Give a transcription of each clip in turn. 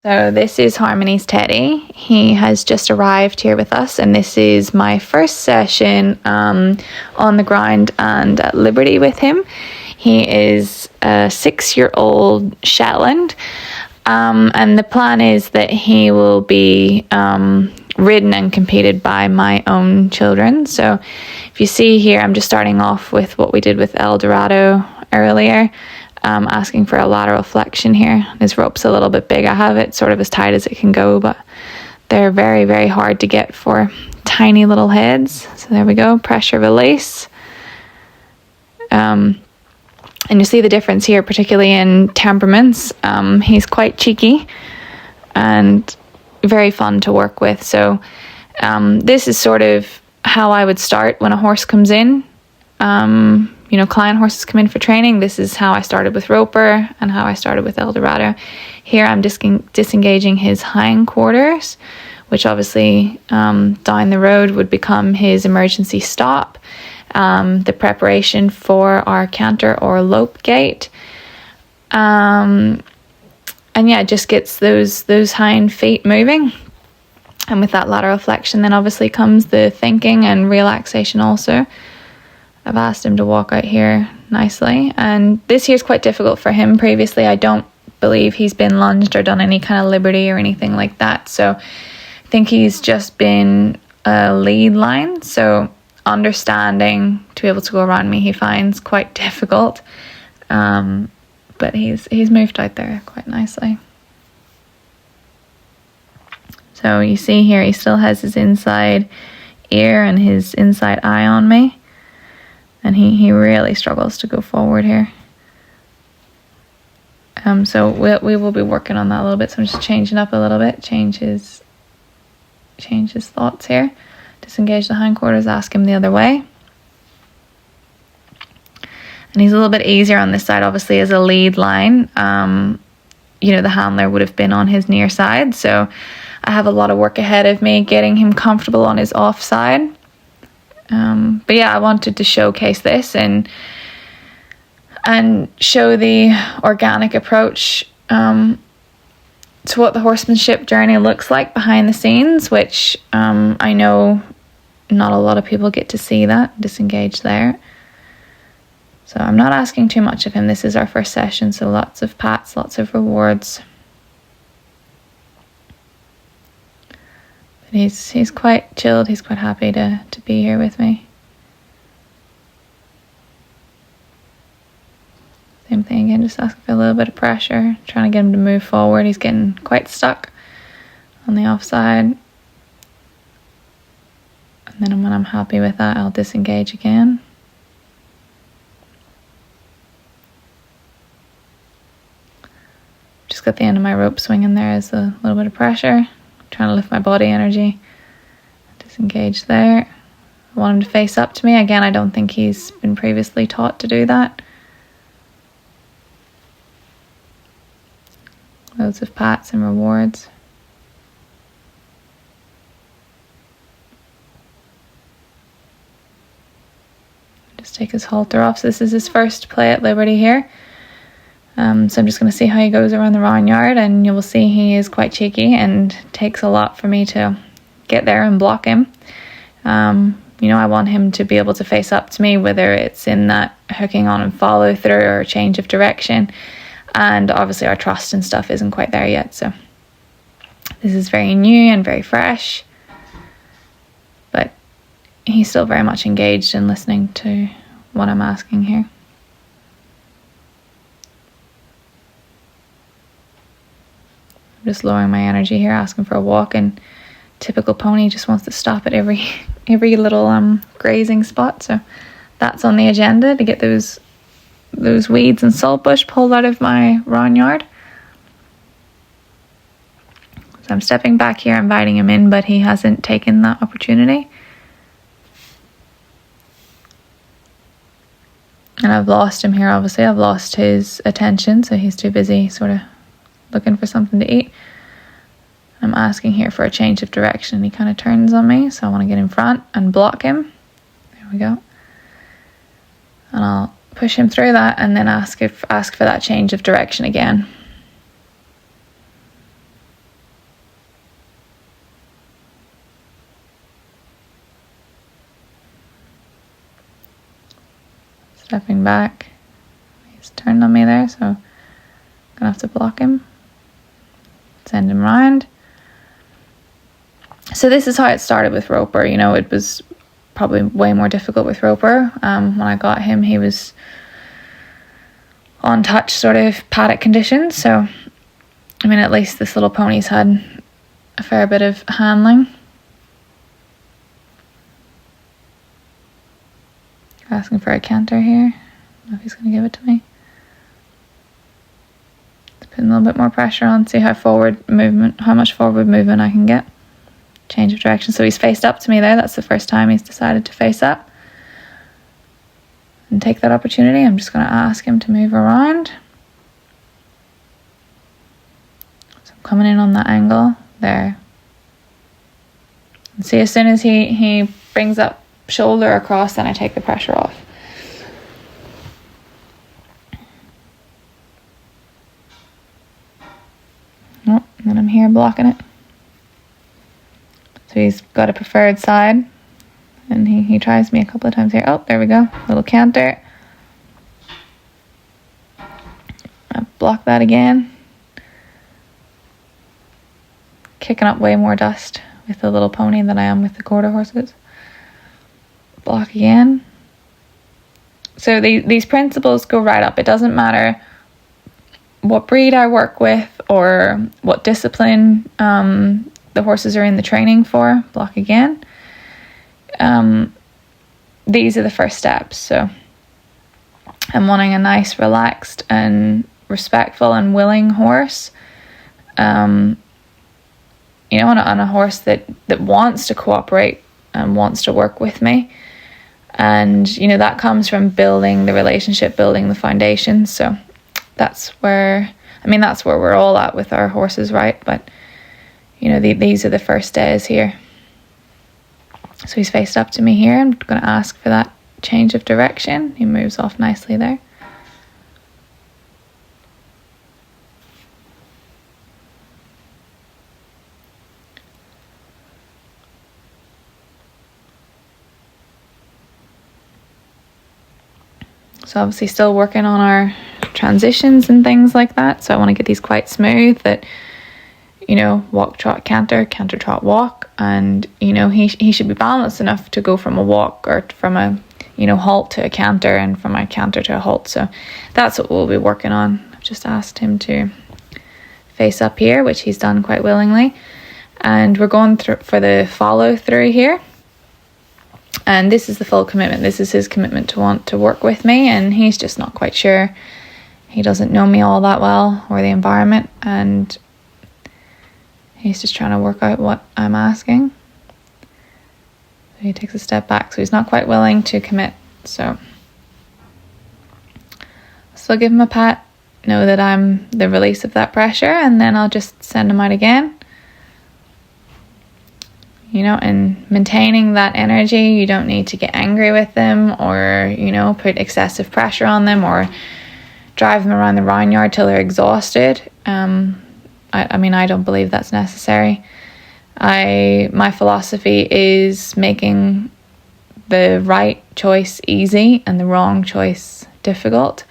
So this is Harmony's Teddy. He has just arrived here with us, and this is my first session on the ground and at liberty with him. He is a 6-year-old Shetland, and the plan is that he will be ridden and competed by my own children. So if you see here, I'm just starting off with what we did with El Dorado earlier. Asking for a lateral flexion here. This rope's a little bit big. I have it sort of as tight as it can go, but they're very, very hard to get for tiny little heads. So there we go, pressure release. And you see the difference here, particularly in temperaments. He's quite cheeky and very fun to work with. So this is sort of how I would start when a horse comes in. Client horses come in for training. This is how I started with Roper and how I started with El Dorado. Here I'm disengaging his hindquarters, which obviously down the road would become his emergency stop, the preparation for our canter or lope gait. And yeah, it just gets those hind feet moving. And with that lateral flexion then obviously comes the thinking and relaxation also. I've asked him to walk out here nicely, and this here is quite difficult for him. Previously, I don't believe he's been lunged or done any kind of liberty or anything like that, so I think he's just been a lead line, so understanding to be able to go around me he finds quite difficult, but he's moved out there quite nicely. So you see here he still has his inside ear and his inside eye on me. And he really struggles to go forward here. So we will be working on that a little bit. So I'm just changing up a little bit. Change his thoughts here. Disengage the hindquarters. Ask him the other way. And he's a little bit easier on this side, obviously, as a lead line. The handler would have been on his near side. So I have a lot of work ahead of me getting him comfortable on his off side. But yeah, I wanted to showcase this and show the organic approach to what the horsemanship journey looks like behind the scenes, which I know not a lot of people get to see that. Disengage there. So I'm not asking too much of him. This is our first session, so lots of pats, lots of rewards. But he's quite chilled. He's quite happy to be here with me. Same thing again, just asking for a little bit of pressure, trying to get him to move forward. He's getting quite stuck on the offside. And then when I'm happy with that, I'll disengage again. Just got the end of my rope swinging there as a little bit of pressure. Trying to lift my body energy. Disengage there. I want him to face up to me. Again, I don't think he's been previously taught to do that. Loads of pats and rewards. Just take his halter off. So this is his first play at liberty here. So I'm just going to see how he goes around the round yard, and you will see he is quite cheeky and takes a lot for me to get there and block him. I want him to be able to face up to me, whether it's in that hooking on and follow through or change of direction. And obviously our trust and stuff isn't quite there yet. So this is very new and very fresh. But he's still very much engaged in listening to what I'm asking here. I'm just lowering my energy here, asking for a walk, and typical pony just wants to stop at every little grazing spot. So that's on the agenda, to get those weeds and saltbush pulled out of my round yard. So I'm stepping back here, inviting him in, but he hasn't taken that opportunity. And I've lost him here, obviously. I've lost his attention, so he's too busy sort of looking for something to eat. I'm asking here for a change of direction. He kind of turns on me, so I want to get in front and block him. There we go. And I'll push him through that and then ask for that change of direction again. coming back. He's turned on me there, so I'm gonna have to block him. Send him round. So this is how it started with Roper. You know, it was probably way more difficult with Roper. When I got him, he was on touch sort of paddock conditions. So, I mean, at least this little pony's had a fair bit of handling. Asking for a canter here. I don't know if he's going to give it to me. Let's put a little bit more pressure on, see how much forward movement I can get. Change of direction. So he's faced up to me there. That's the first time he's decided to face up. And take that opportunity. I'm just going to ask him to move around. So I'm coming in on that angle there. And see, as soon as he brings up shoulder across, then I take the pressure off. Oh, and then I'm here blocking it. So he's got a preferred side, and he tries me a couple of times here. Oh, there we go, little canter. I block that again. Kicking up way more dust with the little pony than I am with the quarter horses. Block again. So these principles go right up. It doesn't matter what breed I work with or what discipline the horses are in the training for. Block again. These are the first steps. So I'm wanting a nice, relaxed and respectful and willing horse. You know, on a horse that wants to cooperate and wants to work with me. And, you know, that comes from building the relationship, building the foundation. So that's where we're all at with our horses, right? But, you know, these are the first days here. So he's faced up to me here. I'm going to ask for that change of direction. He moves off nicely there. So obviously still working on our transitions and things like that. So I want to get these quite smooth, that, you know, walk, trot, canter, trot, walk. And, you know, he should be balanced enough to go from a walk or from a, you know, halt to a canter and from a canter to a halt. So that's what we'll be working on. I've just asked him to face up here, which he's done quite willingly. And we're going through for the follow through here. And this is the full commitment. This is his commitment to want to work with me, and he's just not quite sure. He doesn't know me all that well or the environment, and he's just trying to work out what I'm asking. So he takes a step back, so he's not quite willing to commit. So still give him a pat, know that I'm the release of that pressure, and then I'll just send him out again. You know, and maintaining that energy. You don't need to get angry with them or, you know, put excessive pressure on them or drive them around the vineyard till they're exhausted. I mean, I don't believe that's necessary. My philosophy is making the right choice easy and the wrong choice difficult.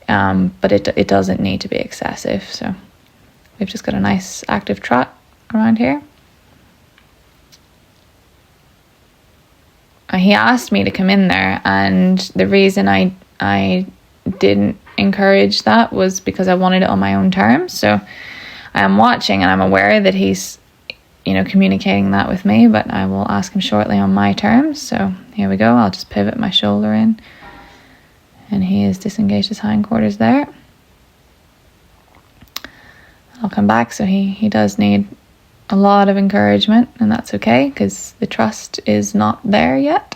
But it doesn't need to be excessive. So we've just got a nice active trot around here. He asked me to come in there, and the reason I didn't encourage that was because I wanted it on my own terms. So I am watching, and I'm aware that he's, you know, communicating that with me, but I will ask him shortly on my terms. So here we go. I'll just pivot my shoulder in, and he has disengaged his hindquarters there. I'll come back. So he does need a lot of encouragement, and that's okay because the trust is not there yet.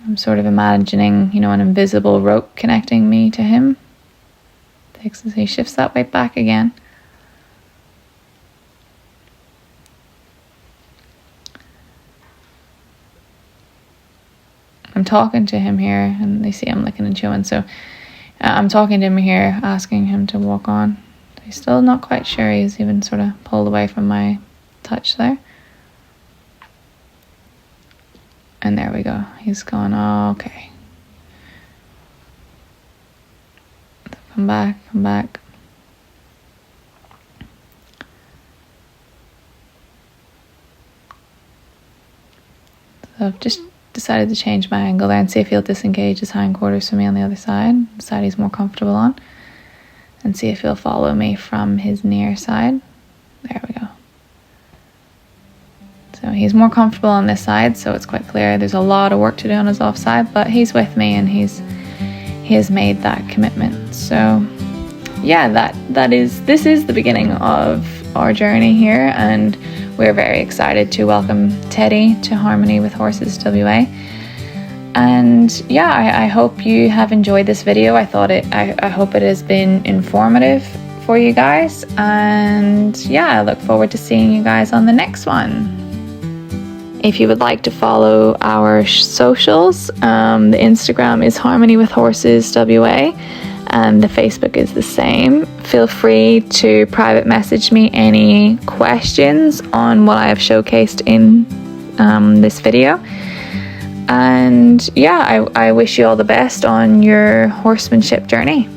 I'm sort of imagining, you know, an invisible rope connecting me to him. He shifts that weight back again. I'm talking to him here, and they see I'm licking and chewing, so I'm talking to him here, asking him to walk on. He's still not quite sure. He's even sort of pulled away from my touch there. And there we go. He's gone, oh, okay. come back, come back. So I've just decided to change my angle there and see if he'll disengage his hindquarters from me on the other side, the side he's more comfortable on, and see if he'll follow me from his near side. There we go. So he's more comfortable on this side, so it's quite clear there's a lot of work to do on his offside, but he's with me and he has made that commitment. So yeah, this is the beginning of our journey here, and we're very excited to welcome Teddy to Harmony with Horses WA. And yeah, I hope you have enjoyed this video. I hope it has been informative for you guys, and yeah, I look forward to seeing you guys on the next one. If you would like to follow our socials, the Instagram is Harmony with Horses WA, and the Facebook is the same. Feel free to private message me any questions on what I have showcased in this video. And yeah, I wish you all the best on your horsemanship journey.